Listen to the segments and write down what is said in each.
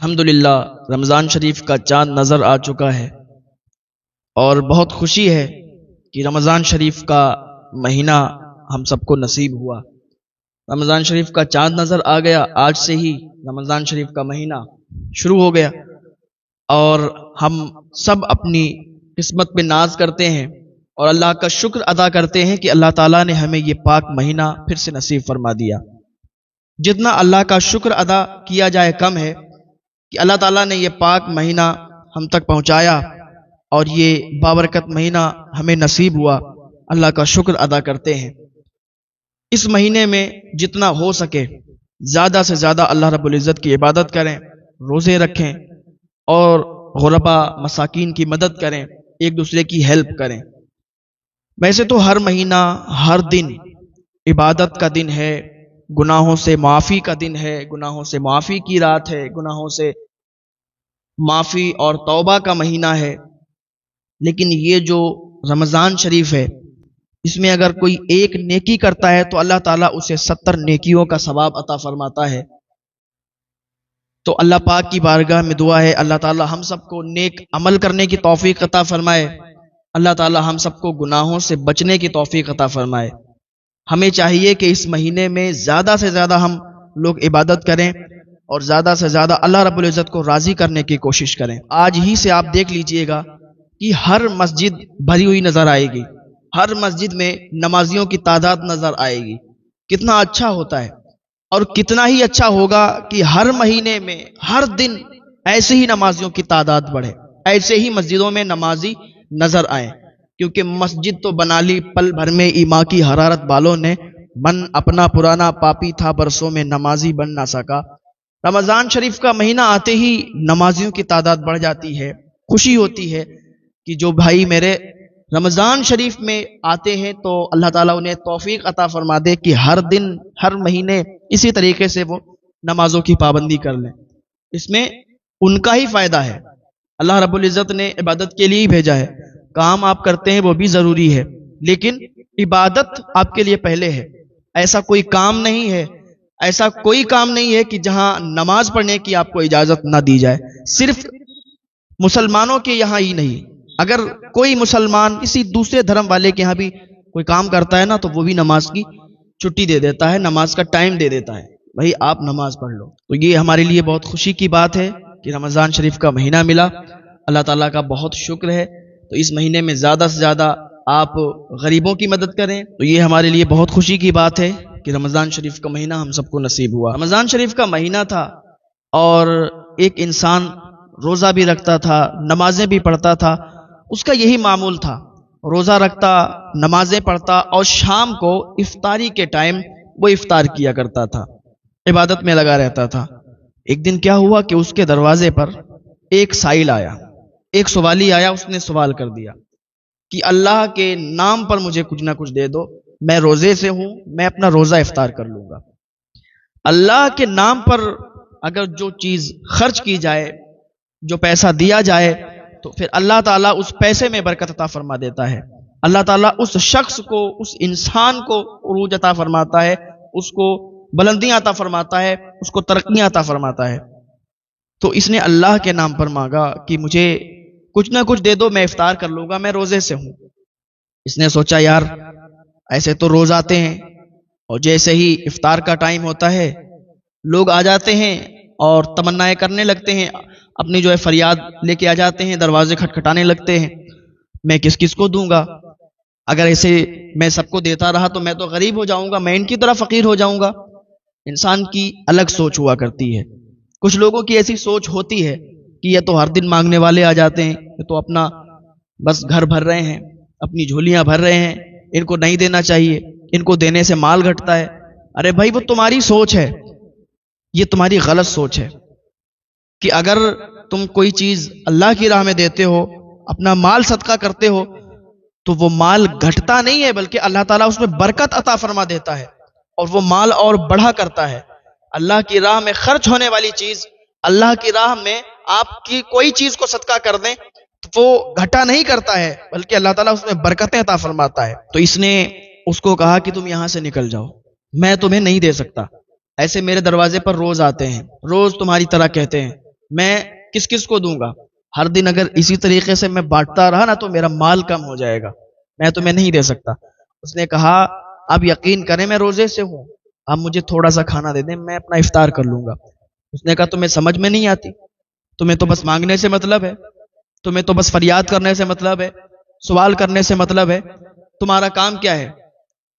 الحمدللہ رمضان شریف کا چاند نظر آ چکا ہے اور بہت خوشی ہے کہ رمضان شریف کا مہینہ ہم سب کو نصیب ہوا۔ رمضان شریف کا چاند نظر آ گیا، آج سے ہی رمضان شریف کا مہینہ شروع ہو گیا اور ہم سب اپنی قسمت پہ ناز کرتے ہیں اور اللہ کا شکر ادا کرتے ہیں کہ اللہ تعالیٰ نے ہمیں یہ پاک مہینہ پھر سے نصیب فرما دیا۔ جتنا اللہ کا شکر ادا کیا جائے کم ہے کہ اللہ تعالیٰ نے یہ پاک مہینہ ہم تک پہنچایا اور یہ بابرکت مہینہ ہمیں نصیب ہوا، اللہ کا شکر ادا کرتے ہیں۔ اس مہینے میں جتنا ہو سکے زیادہ سے زیادہ اللہ رب العزت کی عبادت کریں، روزے رکھیں اور غربا مساکین کی مدد کریں، ایک دوسرے کی ہیلپ کریں۔ ویسے تو ہر مہینہ ہر دن عبادت کا دن ہے، گناہوں سے معافی کا دن ہے، گناہوں سے معافی کی رات ہے، گناہوں سے معافی اور توبہ کا مہینہ ہے، لیکن یہ جو رمضان شریف ہے اس میں اگر کوئی ایک نیکی کرتا ہے تو اللہ تعالیٰ اسے 70 نیکیوں کا ثواب عطا فرماتا ہے۔ تو اللہ پاک کی بارگاہ میں دعا ہے اللہ تعالیٰ ہم سب کو نیک عمل کرنے کی توفیق عطا فرمائے، اللہ تعالیٰ ہم سب کو گناہوں سے بچنے کی توفیق عطا فرمائے۔ ہمیں چاہیے کہ اس مہینے میں زیادہ سے زیادہ ہم لوگ عبادت کریں اور زیادہ سے زیادہ اللہ رب العزت کو راضی کرنے کی کوشش کریں۔ آج ہی سے آپ دیکھ لیجئے گا کہ ہر مسجد بھری ہوئی نظر آئے گی، ہر مسجد میں نمازیوں کی تعداد نظر آئے گی۔ کتنا اچھا ہوتا ہے اور کتنا ہی اچھا ہوگا کہ ہر مہینے میں ہر دن ایسے ہی نمازیوں کی تعداد بڑھے، ایسے ہی مسجدوں میں نمازی نظر آئیں، کیونکہ مسجد تو بنا لی پل بھر میں ایما کی حرارت بالوں نے، من اپنا پرانا پاپی تھا برسوں میں نمازی بن نہ سکا۔ رمضان شریف کا مہینہ آتے ہی نمازیوں کی تعداد بڑھ جاتی ہے، خوشی ہوتی ہے کہ جو بھائی میرے رمضان شریف میں آتے ہیں تو اللہ تعالیٰ انہیں توفیق عطا فرما دے کہ ہر دن ہر مہینے اسی طریقے سے وہ نمازوں کی پابندی کر لیں۔ اس میں ان کا ہی فائدہ ہے، اللہ رب العزت نے عبادت کے لیے ہی بھیجا ہے، کام آپ کرتے ہیں وہ بھی ضروری ہے لیکن عبادت آپ کے لیے پہلے ہے۔ ایسا کوئی کام نہیں ہے، ایسا کوئی کام نہیں ہے کہ جہاں نماز پڑھنے کی آپ کو اجازت نہ دی جائے، صرف مسلمانوں کے یہاں ہی نہیں، اگر کوئی مسلمان کسی دوسرے دھرم والے کے یہاں بھی کوئی کام کرتا ہے نا تو وہ بھی نماز کی چھٹی دے دیتا ہے، نماز کا ٹائم دے دیتا ہے، بھائی آپ نماز پڑھ لو۔ تو یہ ہمارے لیے بہت خوشی کی بات ہے کہ رمضان شریف کا مہینہ ملا، اللہ تعالیٰ کا بہت شکر ہے۔ تو اس مہینے میں زیادہ سے زیادہ آپ غریبوں کی مدد کریں، تو یہ ہمارے لیے بہت خوشی کی بات ہے کہ رمضان شریف کا مہینہ ہم سب کو نصیب ہوا۔ رمضان شریف کا مہینہ تھا اور ایک انسان روزہ بھی رکھتا تھا، نمازیں بھی پڑھتا تھا، اس کا یہی معمول تھا، روزہ رکھتا، نمازیں پڑھتا اور شام کو افطاری کے ٹائم وہ افطار کیا کرتا تھا، عبادت میں لگا رہتا تھا۔ ایک دن کیا ہوا کہ اس کے دروازے پر ایک سائل آیا، ایک سوالی آیا، اس نے سوال کر دیا کہ اللہ کے نام پر مجھے کچھ نہ کچھ دے دو، میں روزے سے ہوں، میں اپنا روزہ افطار کر لوں گا۔ اللہ کے نام پر اگر جو چیز خرچ کی جائے، جو پیسہ دیا جائے تو پھر اللہ تعالیٰ اس پیسے میں برکت عطا فرما دیتا ہے، اللہ تعالیٰ اس شخص کو، اس انسان کو عروج عطا فرماتا ہے، اس کو بلندیاں عطا فرماتا ہے، اس کو ترقیاں عطا فرماتا ہے۔ تو اس نے اللہ کے نام پر مانگا کہ مجھے کچھ نہ کچھ دے دو، میں افطار کر لوں گا، میں روزے سے ہوں۔ اس نے سوچا یار ایسے تو روز آتے ہیں اور جیسے ہی افطار کا ٹائم ہوتا ہے لوگ آ جاتے ہیں اور تمنائیں کرنے لگتے ہیں، اپنی جو ہے فریاد لے کے آ جاتے ہیں، دروازے کھٹکھٹانے لگتے ہیں، میں کس کس کو دوں گا؟ اگر ایسے میں سب کو دیتا رہا تو میں تو غریب ہو جاؤں گا، میں ان کی طرح فقیر ہو جاؤں گا۔ انسان کی الگ سوچ ہوا کرتی ہے، کچھ لوگوں کی ایسی سوچ ہوتی ہے کہ یہ تو ہر دن مانگنے والے آ جاتے ہیں، یہ تو اپنا بس گھر بھر رہے ہیں، اپنی جھولیاں بھر رہے ہیں، ان کو نہیں دینا چاہیے، ان کو دینے سے مال گھٹتا ہے۔ ارے بھائی وہ تمہاری سوچ ہے، یہ تمہاری غلط سوچ ہے کہ اگر تم کوئی چیز اللہ کی راہ میں دیتے ہو، اپنا مال صدقہ کرتے ہو تو وہ مال گھٹتا نہیں ہے بلکہ اللہ تعالیٰ اس میں برکت عطا فرما دیتا ہے اور وہ مال اور بڑھا کرتا ہے۔ اللہ کی راہ میں خرچ ہونے والی چیز، اللہ کی راہ میں آپ کی کوئی چیز کو صدقہ کر دیں تو وہ گھٹا نہیں کرتا ہے بلکہ اللہ تعالیٰ اس میں برکتیں عطا فرماتا ہے۔ تو اس نے اس کو کہا کہ تم یہاں سے نکل جاؤ، میں تمہیں نہیں دے سکتا، ایسے میرے دروازے پر روز آتے ہیں، روز تمہاری طرح کہتے ہیں میں کس کس کو دوں گا؟ ہر دن اگر اسی طریقے سے میں بانٹتا رہا نا تو میرا مال کم ہو جائے گا، میں تمہیں نہیں دے سکتا۔ اس نے کہا اب یقین کریں میں روزے سے ہوں، آپ مجھے تھوڑا سا کھانا دے دیں، میں اپنا افطار کر لوں گا۔ اس نے کہا تمہیں سمجھ میں نہیں آتی، تمہیں تو بس مانگنے سے مطلب ہے، تمہیں تو بس فریاد کرنے سے مطلب ہے، سوال کرنے سے مطلب ہے، تمہارا کام کیا ہے؟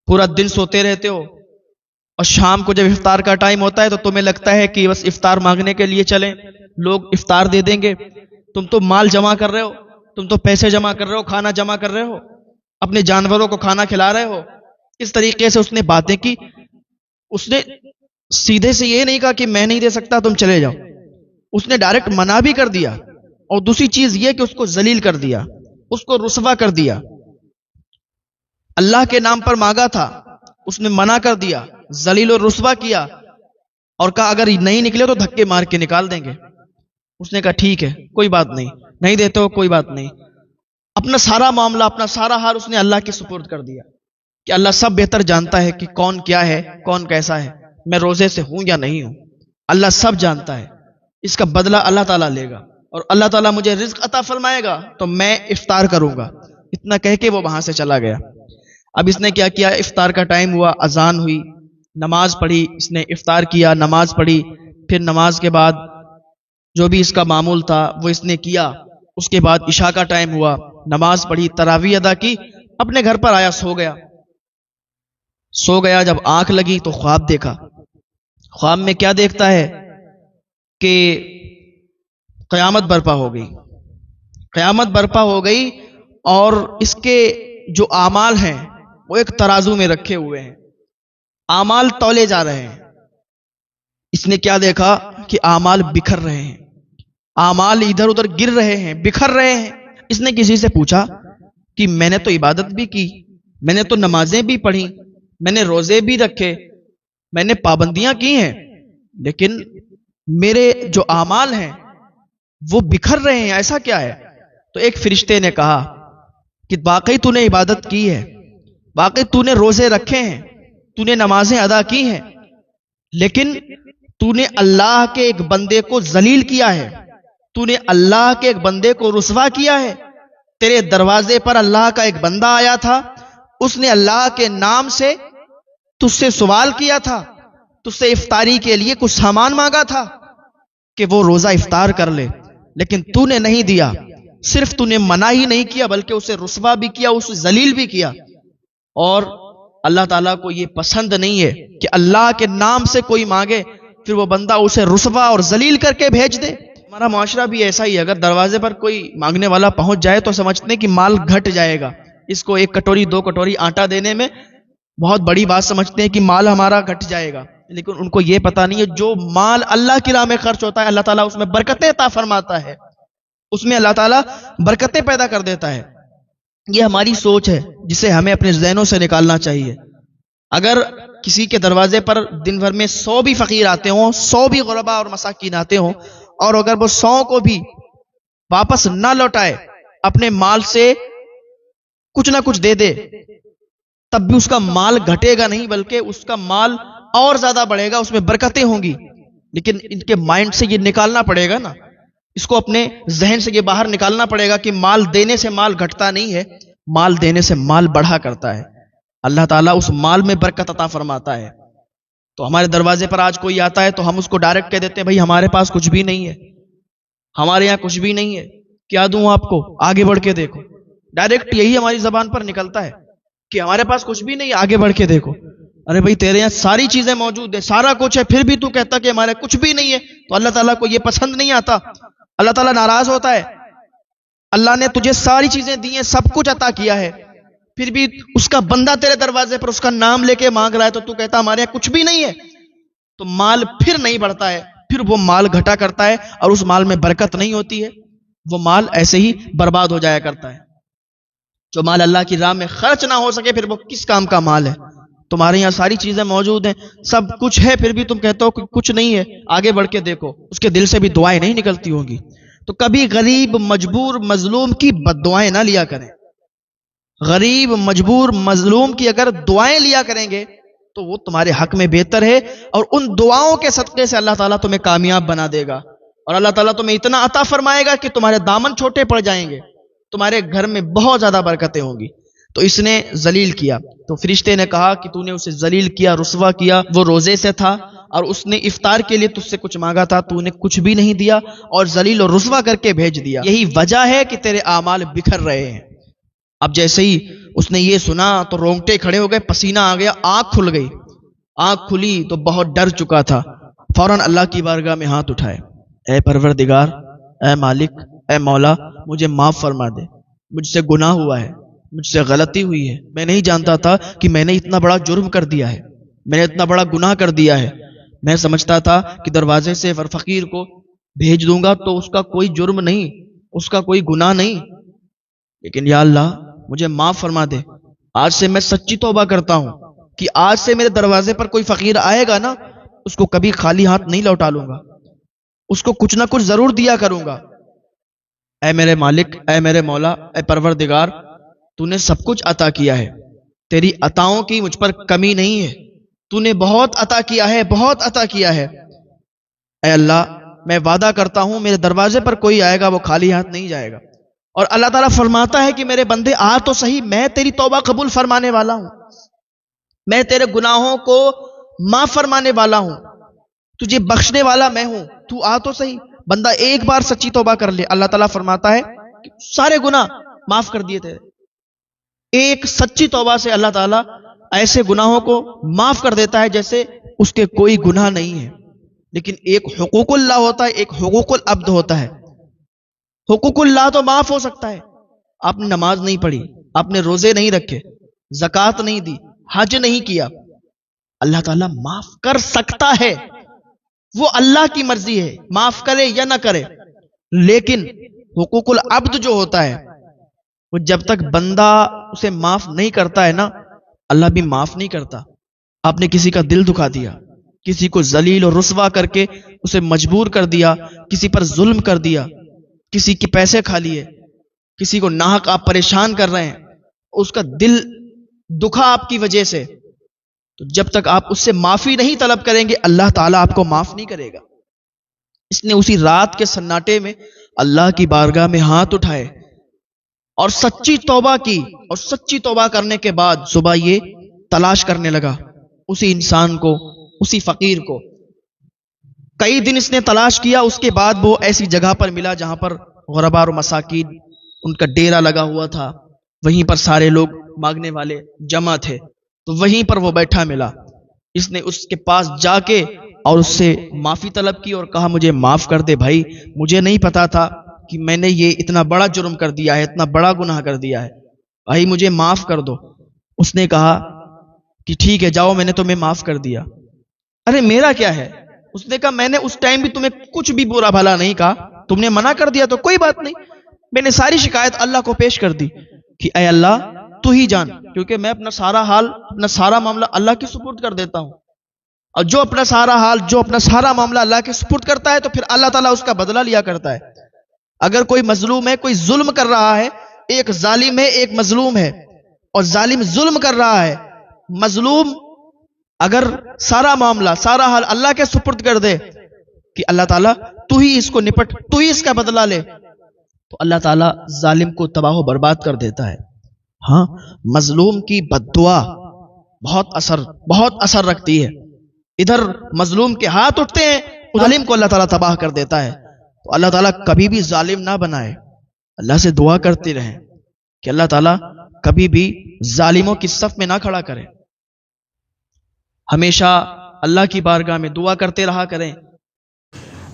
پورا دن سوتے رہتے ہو اور شام کو جب افطار کا ٹائم ہوتا ہے تو تمہیں لگتا ہے کہ بس افطار مانگنے کے لیے چلیں، لوگ افطار دے دیں گے۔ تم تو مال جمع کر رہے ہو، تم تو پیسے جمع کر رہے ہو، کھانا جمع کر رہے ہو، اپنے جانوروں کو کھانا کھلا رہے ہو۔ اس طریقے سے اس نے باتیں کی۔ اس نے سیدھے سے یہ نہیں کہا کہ میں نہیں دے سکتا تم چلے جاؤ، اس نے ڈائریکٹ منع بھی کر دیا، اور دوسری چیز یہ کہ اس کو ذلیل کر دیا، اس کو رسوا کر دیا۔ اللہ کے نام پر مانگا تھا، اس نے منع کر دیا، ذلیل و رسوا کیا، اور کہا اگر نہیں نکلے تو دھکے مار کے نکال دیں گے۔ اس نے کہا ٹھیک ہے کوئی بات نہیں، نہیں دیتے ہو کوئی بات نہیں۔ اپنا سارا معاملہ، اپنا سارا حال اس نے اللہ کے سپرد کر دیا کہ اللہ سب بہتر جانتا ہے کہ کون کیا ہے، کون کیسا ہے، میں روزے سے ہوں یا نہیں ہوں، اللہ سب جانتا ہے، اس کا بدلہ اللہ تعالیٰ لے گا، اور اللہ تعالیٰ مجھے رزق عطا فرمائے گا تو میں افطار کروں گا۔ اتنا کہہ کے وہ وہاں سے چلا گیا۔ اب اس نے کیا کیا، افطار کا ٹائم ہوا، اذان ہوئی، نماز پڑھی، اس نے افطار کیا، نماز پڑھی، پھر نماز کے بعد جو بھی اس کا معمول تھا وہ اس نے کیا۔ اس کے بعد عشاء کا ٹائم ہوا، نماز پڑھی، تراویح ادا کی، اپنے گھر پر آیا، سو گیا۔ جب آنکھ لگی تو خواب دیکھا۔ خواب میں کیا دیکھتا ہے کہ قیامت برپا ہو گئی، قیامت برپا ہو گئی، اور اس کے جو اعمال ہیں وہ ایک ترازو میں رکھے ہوئے ہیں، اعمال تولے جا رہے ہیں۔ اس نے کیا دیکھا کہ اعمال بکھر رہے ہیں، اعمال ادھر ادھر گر رہے ہیں، بکھر رہے ہیں۔ اس نے کسی سے پوچھا کہ میں نے تو عبادت بھی کی، میں نے تو نمازیں بھی پڑھی، میں نے روزے بھی رکھے، میں نے پابندیاں کی ہیں، لیکن میرے جو اعمال ہیں وہ بکھر رہے ہیں، ایسا کیا ہے؟ تو ایک فرشتے نے کہا کہ واقعی تو نے عبادت کی ہے، واقعی تو نے روزے رکھے ہیں، تو نے نمازیں ادا کی ہیں، لیکن تو نے اللہ کے ایک بندے کو ذلیل کیا ہے، تو نے اللہ کے ایک بندے کو رسوا کیا ہے۔ تیرے دروازے پر اللہ کا ایک بندہ آیا تھا، اس نے اللہ کے نام سے تجھ سے سوال کیا تھا، تجھ سے افطاری کے لیے کچھ سامان مانگا تھا کہ وہ روزہ افطار کر لے، لیکن تو نے نہیں دیا۔ صرف تو نے منع ہی نہیں کیا بلکہ اسے رسوا بھی کیا، اسے ذلیل بھی کیا۔ اور اللہ تعالیٰ کو یہ پسند نہیں ہے کہ اللہ کے نام سے کوئی مانگے پھر وہ بندہ اسے رسوا اور ذلیل کر کے بھیج دے۔ ہمارا معاشرہ بھی ایسا ہی ہے، اگر دروازے پر کوئی مانگنے والا پہنچ جائے تو سمجھتے ہیں کہ مال گھٹ جائے گا، اس کو 1 کٹوری 2 کٹوری آٹا دینے میں بہت بڑی بات سمجھتے ہیں کہ مال ہمارا گھٹ جائے گا، لیکن ان کو یہ پتا نہیں ہے جو مال اللہ کی راہ میں خرچ ہوتا ہے اللہ تعالیٰ اس میں برکتیں عطا فرماتا ہے، اس میں اللہ تعالیٰ برکتیں پیدا کر دیتا ہے۔ یہ ہماری سوچ ہے جسے ہمیں اپنے ذہنوں سے نکالنا چاہیے۔ اگر کسی کے دروازے پر دن بھر میں 100 بھی فقیر آتے ہوں، 100 بھی غربا اور مساکین آتے ہوں، اور اگر وہ 100 کو بھی واپس نہ لوٹائے، اپنے مال سے کچھ نہ کچھ دے دے، تب بھی اس کا مال گھٹے گا نہیں بلکہ اس کا مال اور زیادہ بڑھے گا، اس میں برکتیں ہوں گی۔ لیکن ان کے مائنڈ سے یہ نکالنا پڑے گا نا، اس کو اپنے ذہن سے یہ باہر نکالنا پڑے گا کہ مال دینے سے مال گھٹتا نہیں ہے، مال دینے سے مال بڑھا کرتا ہے، اللہ تعالیٰ اس مال میں برکت عطا فرماتا ہے۔ تو ہمارے دروازے پر آج کوئی آتا ہے تو ہم اس کو ڈائریکٹ کہہ دیتے ہیں بھائی ہمارے پاس کچھ بھی نہیں ہے، ہمارے یہاں کچھ بھی نہیں ہے، کیا دوں آپ کو، آگے بڑھ کے دیکھو۔ ڈائریکٹ یہی ہماری زبان پر نکلتا ہے کہ ہمارے پاس کچھ بھی نہیں، آگے بڑھ کے دیکھو۔ ارے بھائی تیرے یہاں ساری چیزیں موجود ہیں، سارا کچھ ہے، پھر بھی تو کہتا کہ ہمارے کچھ بھی نہیں ہے، تو اللہ تعالیٰ کو یہ پسند نہیں آتا، اللہ تعالیٰ ناراض ہوتا ہے۔ اللہ نے تجھے ساری چیزیں دی ہیں، سب کچھ عطا کیا ہے، پھر بھی اس کا بندہ تیرے دروازے پر اس کا نام لے کے مانگ رہا ہے تو کہتا ہمارے یہاں کچھ بھی نہیں ہے، تو مال پھر نہیں بڑھتا ہے، پھر وہ مال گھٹا کرتا ہے، اور اس مال میں برکت نہیں ہوتی ہے، وہ مال ایسے ہی برباد ہو جایا کرتا ہے۔ جو مال اللہ کی راہ میں خرچ نہ ہو سکے پھر وہ کس کام کا مال ہے؟ تمہارے یہاں ساری چیزیں موجود ہیں، سب کچھ ہے، پھر بھی تم کہتے ہو کہ کچھ نہیں ہے، آگے بڑھ کے دیکھو، اس کے دل سے بھی دعائیں نہیں نکلتی ہوں گی۔ تو کبھی غریب مجبور مظلوم کی بد دعائیں نہ لیا کریں۔ غریب مجبور مظلوم کی اگر دعائیں لیا کریں گے تو وہ تمہارے حق میں بہتر ہے، اور ان دعاؤں کے صدقے سے اللہ تعالیٰ تمہیں کامیاب بنا دے گا۔ اور اللہ تعالیٰ تمہیں اتنا عطا فرمائے گا کہ تمہارے دامن چھوٹے پڑ جائیں گے، تمہارے گھر میں بہت زیادہ برکتیں ہوں گی۔ تو اس نے ذلیل کیا، تو فرشتے نے کہا کہ تو نے اسے ذلیل کیا، رسوا کیا، وہ روزے سے تھا اور اس نے افطار کے لیے تجھ سے کچھ مانگا تھا، تو نے کچھ بھی نہیں دیا اور ذلیل اور رسوا کر کے بھیج دیا، یہی وجہ ہے کہ تیرے اعمال بکھر رہے ہیں۔ اب جیسے ہی اس نے یہ سنا تو رونگٹے کھڑے ہو گئے، پسینہ آ گیا، آنکھ کھل گئی۔ آنکھ کھلی تو بہت ڈر چکا تھا، فوراً اللہ کی بارگاہ میں ہاتھ اٹھائے، اے پروردگار، اے مالک، اے مولا، مجھے معاف فرما دے، مجھ سے گناہ ہوا ہے، مجھ سے غلطی ہوئی ہے، میں نہیں جانتا تھا کہ میں نے اتنا بڑا جرم کر دیا ہے، میں نے اتنا بڑا گناہ کر دیا ہے۔ میں سمجھتا تھا کہ دروازے سے فقیر کو بھیج دوں گا تو اس کا کوئی جرم نہیں، اس کا کوئی گناہ نہیں، لیکن یا اللہ مجھے معاف فرما دے۔ آج سے میں سچی توبہ کرتا ہوں کہ آج سے میرے دروازے پر کوئی فقیر آئے گا نا، اس کو کبھی خالی ہاتھ نہیں لوٹا لوں گا، اس کو کچھ نہ کچھ ضرور دیا کروں گا۔ اے میرے مالک، اے میرے مولا، اے پروردگار، تو نے سب کچھ عطا کیا ہے، تیری عطاؤں کی مجھ پر کمی نہیں ہے، تو نے بہت عطا کیا ہے، بہت عطا کیا ہے۔ اے اللہ، میں وعدہ کرتا ہوں میرے دروازے پر کوئی آئے گا وہ خالی ہاتھ نہیں جائے گا۔ اور اللہ تعالیٰ فرماتا ہے کہ میرے بندے آ تو صحیح، میں تیری توبہ قبول فرمانے والا ہوں، میں تیرے گناہوں کو معاف فرمانے والا ہوں، تجھے بخشنے والا میں ہوں، تو آ تو صحیح۔ بندہ ایک بار سچی توبہ کر لے، اللہ تعالیٰ فرماتا ہے کہ سارے گناہ معاف کر دیے تیرے۔ ایک سچی توبہ سے اللہ تعالیٰ ایسے گناہوں کو معاف کر دیتا ہے جیسے اس کے کوئی گناہ نہیں ہے۔ لیکن ایک حقوق اللہ ہوتا ہے، ایک حقوق العبد ہوتا ہے۔ حقوق اللہ تو معاف ہو سکتا ہے، آپ نے نماز نہیں پڑھی، آپ نے روزے نہیں رکھے، زکوٰۃ نہیں دی، حج نہیں کیا، اللہ تعالیٰ معاف کر سکتا ہے، وہ اللہ کی مرضی ہے، معاف کرے یا نہ کرے۔ لیکن حقوق العبد جو ہوتا ہے وہ جب تک بندہ اسے معاف نہیں کرتا ہے نا، اللہ بھی معاف نہیں کرتا۔ آپ نے کسی کا دل دکھا دیا، کسی کو ذلیل اور رسوا کر کے اسے مجبور کر دیا، کسی پر ظلم کر دیا، کسی کے پیسے کھا لیے، کسی کو ناحق آپ پریشان کر رہے ہیں، اس کا دل دکھا آپ کی وجہ سے، تو جب تک آپ اس سے معافی نہیں طلب کریں گے اللہ تعالیٰ آپ کو معاف نہیں کرے گا۔ اس نے اسی رات کے سناٹے میں اللہ کی بارگاہ میں ہاتھ اٹھائے اور سچی توبہ کی، اور سچی توبہ کرنے کے بعد صبح یہ تلاش کرنے لگا اسی انسان کو، اسی فقیر کو۔ کئی دن اس نے تلاش کیا، اس کے بعد وہ ایسی جگہ پر ملا جہاں پر غربا اور مساکین ان کا ڈیرا لگا ہوا تھا، وہیں پر سارے لوگ مانگنے والے جمع تھے، تو وہیں پر وہ بیٹھا ملا۔ اس نے اس کے پاس جا کے اور اس سے معافی طلب کی اور کہا مجھے معاف کر دے بھائی، مجھے نہیں پتا تھا کہ میں نے یہ اتنا بڑا جرم کر دیا ہے، اتنا بڑا گناہ کر دیا ہے، بھائی مجھے معاف کر دو۔ اس نے کہا کہ ٹھیک ہے جاؤ، میں نے تمہیں معاف کر دیا۔ ارے میرا کیا ہے؟ اس نے کہا میں نے اس ٹائم بھی تمہیں کچھ بھی برا بھلا نہیں کہا، تم نے منع کر دیا تو کوئی بات نہیں، میں نے ساری شکایت اللہ کو پیش کر دی کہ اے اللہ تو ہی جان، کیونکہ میں اپنا سارا حال، اپنا سارا معاملہ اللہ کی سپرد کر دیتا ہوں، اور جو اپنا سارا حال، جو اپنا سارا معاملہ اللہ کے سپرد کرتا ہے تو پھر اللہ تعالیٰ اس کا بدلہ لیا کرتا ہے۔ اگر کوئی مظلوم ہے، کوئی ظلم کر رہا ہے، ایک ظالم ہے، ایک مظلوم ہے، اور ظالم ظلم کر رہا ہے، مظلوم اگر سارا معاملہ، سارا حال اللہ کے سپرد کر دے کہ اللہ تعالیٰ تو ہی اس کو نپٹ، تو ہی اس کا بدلہ لے، تو اللہ تعالیٰ ظالم کو تباہ و برباد کر دیتا ہے۔ ہاں، مظلوم کی بد دعا بہت اثر رکھتی ہے۔ ادھر مظلوم کے ہاتھ اٹھتے ہیں، ظالم کو اللہ تعالیٰ تباہ کر دیتا ہے۔ تو اللہ تعالیٰ کبھی بھی ظالم نہ بنائے، اللہ سے دعا کرتے رہیں کہ اللہ تعالیٰ کبھی بھی ظالموں کی صف میں نہ کھڑا کرے۔ ہمیشہ اللہ کی بارگاہ میں دعا کرتے رہا کریں۔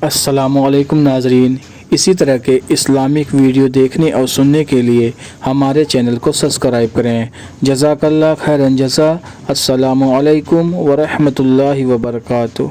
السلام علیکم ناظرین، اسی طرح کے اسلامک ویڈیو دیکھنے اور سننے کے لیے ہمارے چینل کو سبسکرائب کریں۔ جزاک اللہ خیرن جزا۔ السلام علیکم ورحمۃ اللہ وبرکاتہ۔